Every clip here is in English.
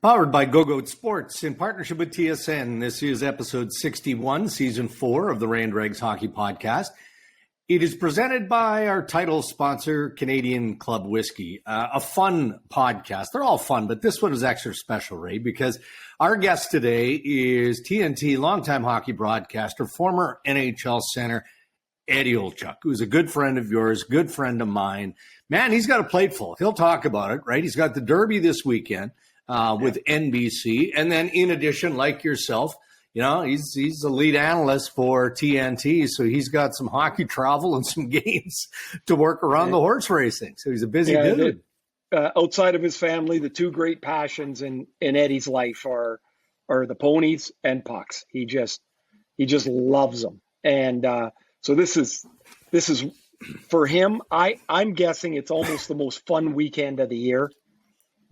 Powered by GoGoat Sports in partnership with TSN. This is episode 61, season 4 of the Dregs Hockey Podcast. It is presented by our title sponsor, Canadian Club Whiskey. A fun podcast. They're all fun, but this one is extra special, Ray, because our guest today is TNT longtime hockey broadcaster, former NHL center, Eddie Olczyk, who's a good friend of yours, good friend of mine. Man, he's got a plate full. He'll talk about it, right? He's got the Derby this weekend. With NBC. And then in addition, like yourself, you know, he's the lead analyst for TNT. So he's got some hockey travel and some games to work around the horse racing. So he's a busy dude. Outside of his family, the two great passions in Eddie's life are the ponies and pucks. He just loves them. And so this is for him. I'm guessing it's almost the most fun weekend of the year,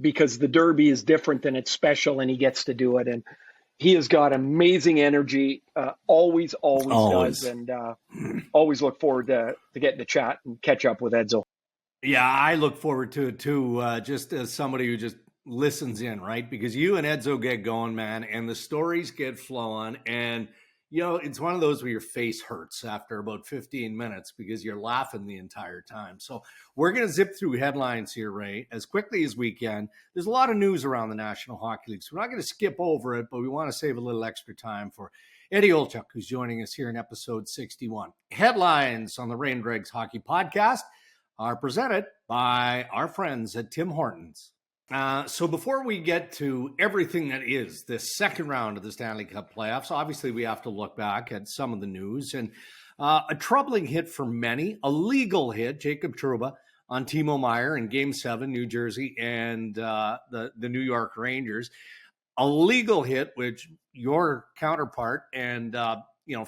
because the Derby is different and it's special and he gets to do it. And he has got amazing energy, always does. And always look forward to getting to chat and catch up with Edzo. Yeah, I look forward to it too, just as somebody who just listens in, right? Because you and Edzo get going, man, and the stories get flowing. And, you know, it's one of those where your face hurts after about 15 minutes because you're laughing the entire time. So we're going to zip through headlines here, Ray, as quickly as we can. There's a lot of news around the National Hockey League, so we're not going to skip over it, but we want to save a little extra time for Eddie Olczyk, who's joining us here in episode 61. Headlines on the Dregs Hockey Podcast are presented by our friends at Tim Hortons. So before we get to everything that is this second round of the Stanley Cup playoffs, obviously we have to look back at some of the news. And a troubling hit for many, a legal hit, Jacob Trouba on Timo Meier in Game 7, New Jersey, and the New York Rangers. A legal hit, which your counterpart and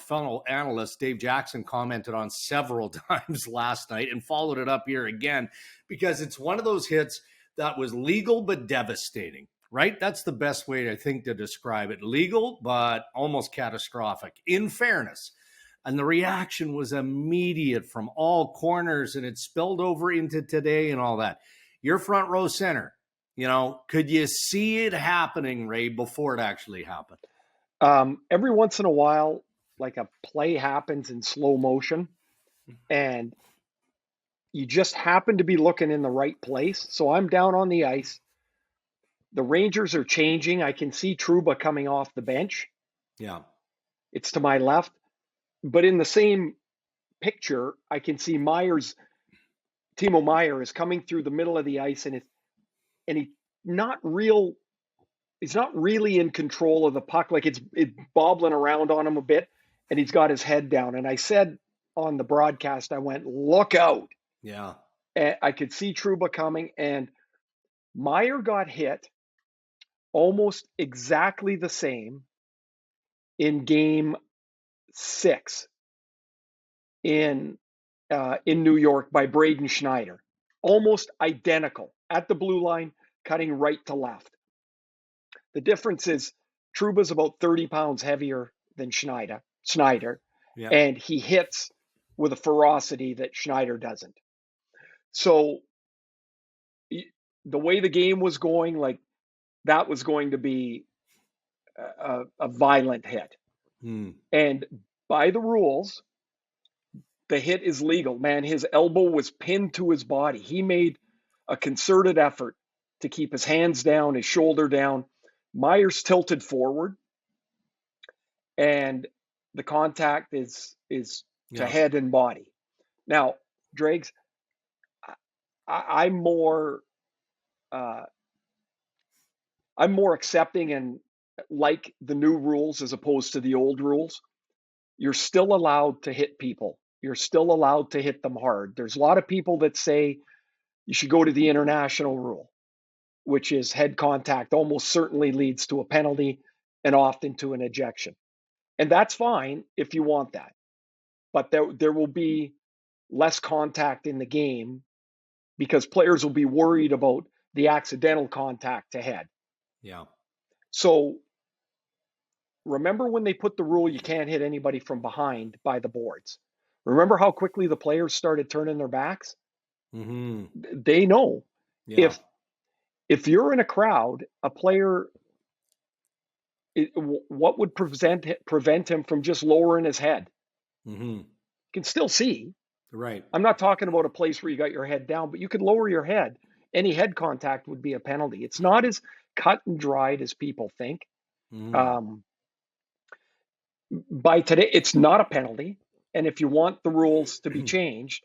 fellow analyst Dave Jackson commented on several times last night and followed it up here again, because it's one of those hits that was legal but devastating, right? That's the best way, I think, to describe it. Legal, but almost catastrophic, in fairness. And the reaction was immediate from all corners, and it spilled over into today and all that. Your front row center, you know, could you see it happening, Ray, before it actually happened? Every once in a while, like a play happens in slow motion, and you just happen to be looking in the right place. So I'm down on the ice. The Rangers are changing. I can see Trouba coming off the bench. Yeah. It's to my left. But in the same picture, I can see Timo Meier is coming through the middle of the ice, and he's not really in control of the puck. Like it's bobbling around on him a bit, and he's got his head down. And I said on the broadcast, I went, look out. Yeah. And I could see Trouba coming, and Meier got hit almost exactly the same in Game 6 in New York by Braden Schneider. Almost identical at the blue line, cutting right to left. The difference is Trouba's about 30 pounds heavier than Schneider, yeah. And he hits with a ferocity that Schneider doesn't. So the way the game was going, like that was going to be a violent hit. And by the rules, the hit is legal. Man, his elbow was pinned to his body. He made a concerted effort to keep his hands down, his shoulder down. Meier's tilted forward, and the contact is to head and body. Now, Dregs, I'm more accepting and like the new rules as opposed to the old rules. You're still allowed to hit people. You're still allowed to hit them hard. There's a lot of people that say you should go to the international rule, which is head contact almost certainly leads to a penalty and often to an ejection. And that's fine if you want that. But there will be less contact in the game because players will be worried about the accidental contact to head. Yeah. So remember when they put the rule you can't hit anybody from behind by the boards? Remember how quickly the players started turning their backs? Mm-hmm. They know if if you're in a crowd, a player, what would prevent him from just lowering his head? Mm-hmm. You can still see. Right. I'm not talking about a place where you got your head down, but you could lower your head. Any head contact would be a penalty. It's not as cut and dried as people think. Mm. By today, it's not a penalty. And if you want the rules to be changed,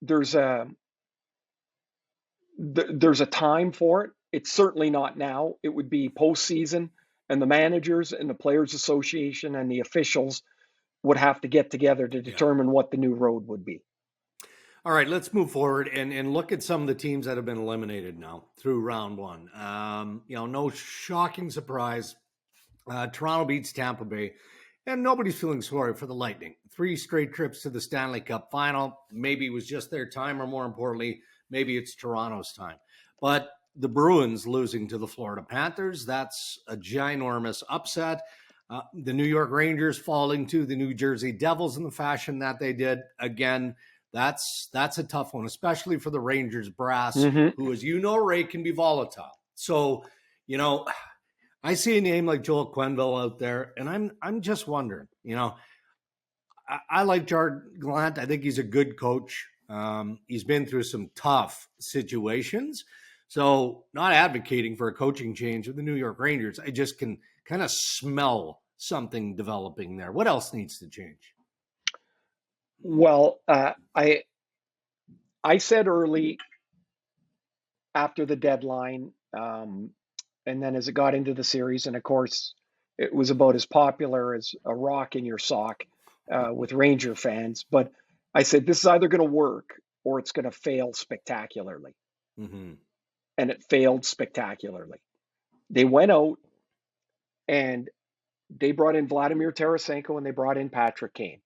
there's a time for it. It's certainly not now. It would be postseason, and the managers and the Players Association and the officials would have to get together to determine what the new road would be. All right, let's move forward and look at some of the teams that have been eliminated now through round one. No shocking surprise. Toronto beats Tampa Bay, and nobody's feeling sorry for the Lightning. 3 straight trips to the Stanley Cup final. Maybe it was just their time, or more importantly, maybe it's Toronto's time. But the Bruins losing to the Florida Panthers, that's a ginormous upset. The New York Rangers falling to the New Jersey Devils in the fashion that they did. Again, that's a tough one, especially for the Rangers brass, who, as you know, Ray, can be volatile. So, I see a name like Joel Quenneville out there, and I'm just wondering, I like Gerard Gallant. I think he's a good coach. He's been through some tough situations. So not advocating for a coaching change with the New York Rangers. I just can kind of smell something developing there. What else needs to change? Well, I said early after the deadline, and then as it got into the series, and of course, it was about as popular as a rock in your sock with Ranger fans. But I said, this is either going to work or it's going to fail spectacularly. Mm-hmm. And it failed spectacularly. They went out and they brought in Vladimir Tarasenko and they brought in Patrick Kane.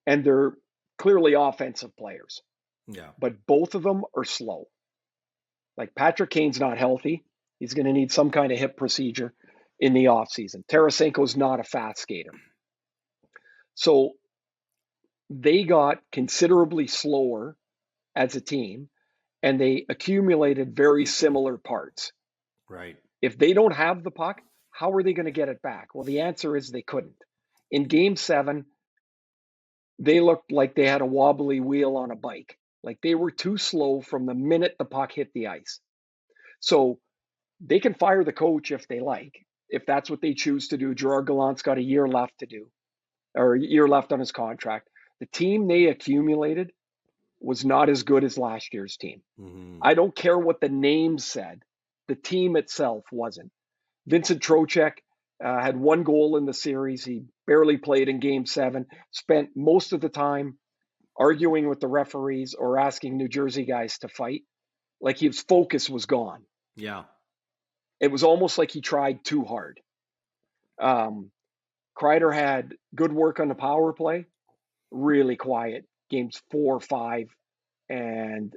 And they're clearly offensive players. Yeah. But both of them are slow. Like Patrick Kane's not healthy. He's going to need some kind of hip procedure in the offseason. Tarasenko's not a fast skater. So they got considerably slower as a team, and they accumulated very similar parts. Right. If they don't have the puck, how are they going to get it back? Well, the answer is they couldn't. In Game 7, they looked like they had a wobbly wheel on a bike. Like they were too slow from the minute the puck hit the ice. So they can fire the coach if they like, if that's what they choose to do. Gerard Gallant's got a year left to do, or a year left on his contract. The team they accumulated was not as good as last year's team. Mm-hmm. I don't care what the name said. The team itself wasn't. Vincent Trocheck had 1 goal in the series. He barely played in Game 7, spent most of the time arguing with the referees or asking New Jersey guys to fight. Like his focus was gone. Yeah. It was almost like he tried too hard. Kreider had good work on the power play, really quiet. Games 4, 5, and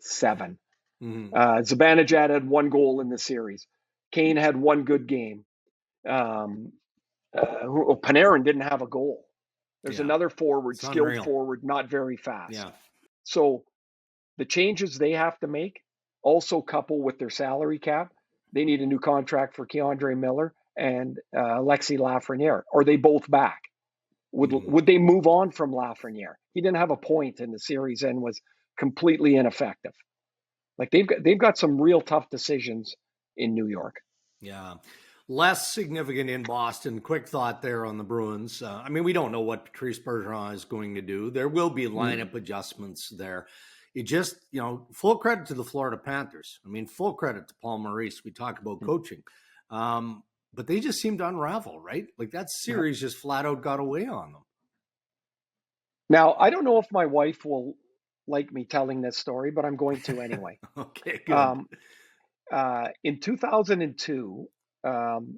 7. Mm-hmm. Zibanejad had 1 goal in the series. Kane had 1 good game. Panarin didn't have a goal. There's another forward, skilled forward, not very fast. Yeah. So the changes they have to make also couple with their salary cap. They need a new contract for Keandre Miller and Alexis Lafreniere. Are they both back? Would they move on from Lafreniere? He didn't have a point in the series and was completely ineffective. Like they've got some real tough decisions in New York. Yeah. Less significant in Boston. Quick thought there on the Bruins. We don't know what Patrice Bergeron is going to do. There will be lineup adjustments there. It just, full credit to the Florida Panthers. Full credit to Paul Maurice. We talked about coaching. But they just seemed to unravel, right? Like that series just flat out got away on them. Now, I don't know if my wife will like me telling this story, but I'm going to anyway. Okay, good. In 2002,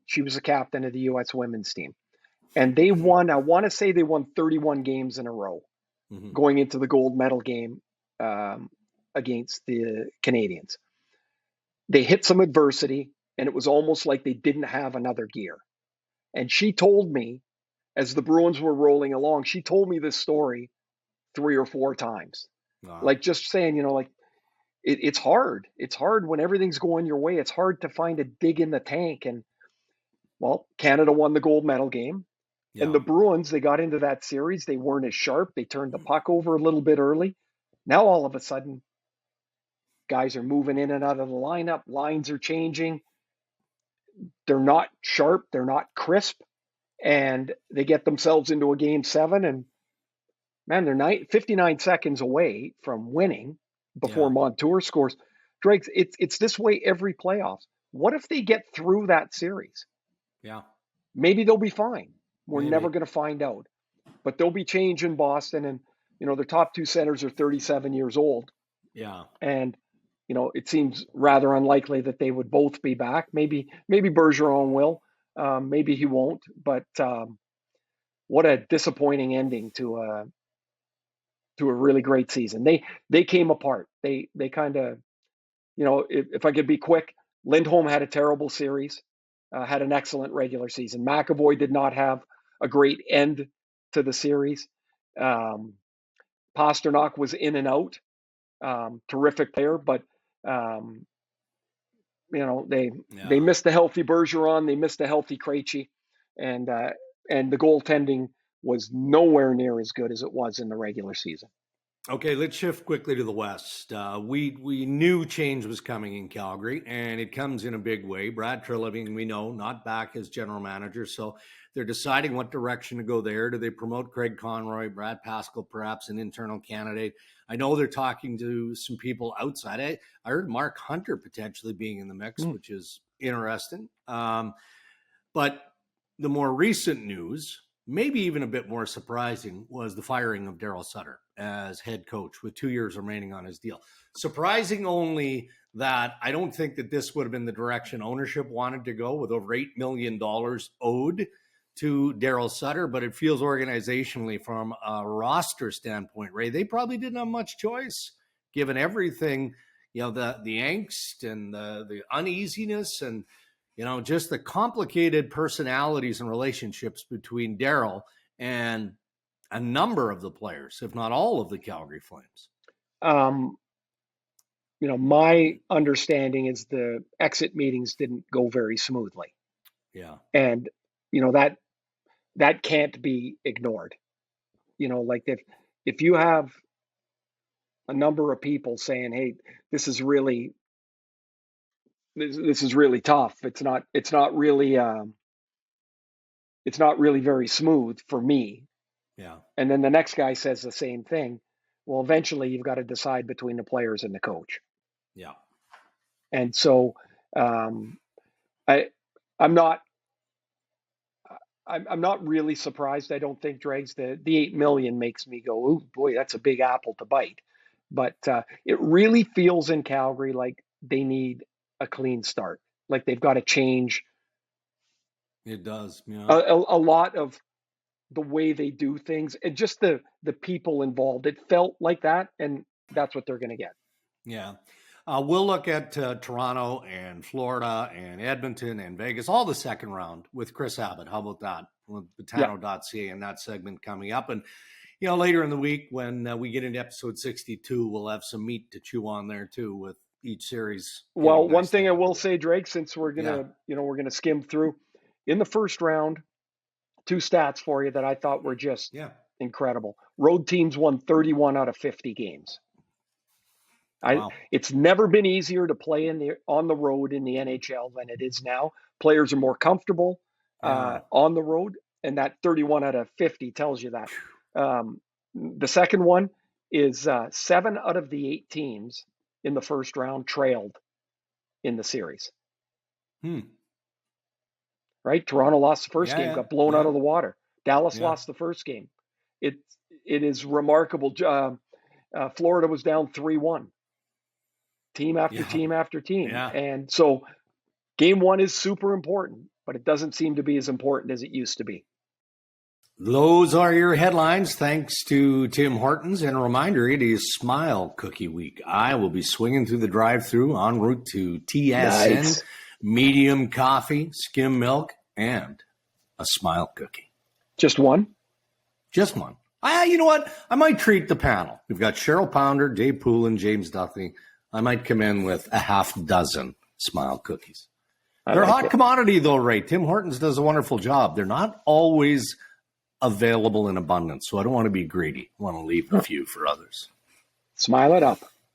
she was the captain of the U.S. women's team. And they won, I want to say they won 31 games in a row going into the gold medal game against the Canadians. They hit some adversity, and it was almost like they didn't have another gear. And she told me, as the Bruins were rolling along, she told me this story 3 or 4 times. Wow. Like just saying, it's hard. It's hard when everything's going your way. It's hard to find a dig in the tank. And well, Canada won the gold medal game. Yeah. And the Bruins, they got into that series. They weren't as sharp. They turned the puck over a little bit early. Now all of a sudden, guys are moving in and out of the lineup. Lines are changing. They're not sharp. They're not crisp. And they get themselves into a game 7. And man, they're 59 seconds away from winning before Montour scores. Dregs, it's this way every playoffs. What if they get through that series? Yeah. Maybe they'll be fine. We're Maybe. never going to find out. But there'll be change in Boston. And, their top 2 centers are 37 years old. Yeah. And, it seems rather unlikely that they would both be back. Maybe Bergeron will. Maybe he won't. But what a disappointing ending to a really great season. They came apart. They kind of, if I could be quick, Lindholm had a terrible series, had an excellent regular season. McAvoy did not have a great end to the series. Pasternak was in and out, terrific player, but they missed the healthy Bergeron, they missed the healthy Krejci, and the goaltending was nowhere near as good as it was in the regular season. Okay, let's shift quickly to the West. We knew change was coming in Calgary, and it comes in a big way. Brad Treliving, we know, not back as general manager, so they're deciding what direction to go there. Do they promote Craig Conroy, Brad Pascal, perhaps an internal candidate? I know they're talking to some people outside. I heard Mark Hunter potentially being in the mix, which is interesting. But the more recent news, maybe even a bit more surprising, was the firing of Daryl Sutter as head coach with 2 years remaining on his deal. Surprising only that I don't think that this would have been the direction ownership wanted to go, with over $8 million owed to Daryl Sutter, but it feels organizationally from a roster standpoint, Ray, they probably didn't have much choice given everything, the angst and the uneasiness and, just the complicated personalities and relationships between Daryl and a number of the players, if not all of the Calgary Flames. My understanding is the exit meetings didn't go very smoothly. Yeah. And, that can't be ignored. Like if you have a number of people saying, hey, this is really tough. It's not really very smooth for me. Yeah. And then the next guy says the same thing. Well, eventually you've got to decide between the players and the coach. Yeah. And so I'm not really surprised. I don't think Dregs, the $8 million makes me go, oh boy, that's a big apple to bite. But it really feels in Calgary like they need a clean start. Like they've got to change. It does. Yeah. A lot of the way they do things and just the people involved. It felt like that, and that's what they're going to get. Yeah. We'll look at Toronto and Florida and Edmonton and Vegas, all the second round with Chris Abbott. How about that? With Betano.ca and that segment coming up. And, later in the week when we get into episode 62, we'll have some meat to chew on there too with each series. Well, one thing I will say, Drake, since we're going to, skim through in the first round, 2 stats for you that I thought were just incredible. Road teams won 31 out of 50 games. Wow. It's never been easier to play on the road in the NHL than it is now. Players are more comfortable on the road, and that 31 out of 50 tells you that. The second one is 7 out of the 8 teams in the first round trailed in the series. Right? Toronto lost the first game, got blown out of the water. Dallas lost the first game. It is remarkable. Florida was down 3-1. Team after team after team. Yeah. And so game 1 is super important, but it doesn't seem to be as important as it used to be. Those are your headlines. Thanks to Tim Hortons. And a reminder, it is Smile Cookie Week. I will be swinging through the drive-thru en route to TSN, Nice. Medium coffee, skim milk, and a Smile cookie. Just one? Just one. You know what? I might treat the panel. We've got Cheryl Pounder, Dave Poulin, James Duthie. I might come in with a half dozen Smile cookies. I They're a like hot it. commodity, though, Ray. Tim Hortons does a wonderful job. They're not always available in abundance, so I don't want to be greedy. I want to leave a few for others. Smile it up.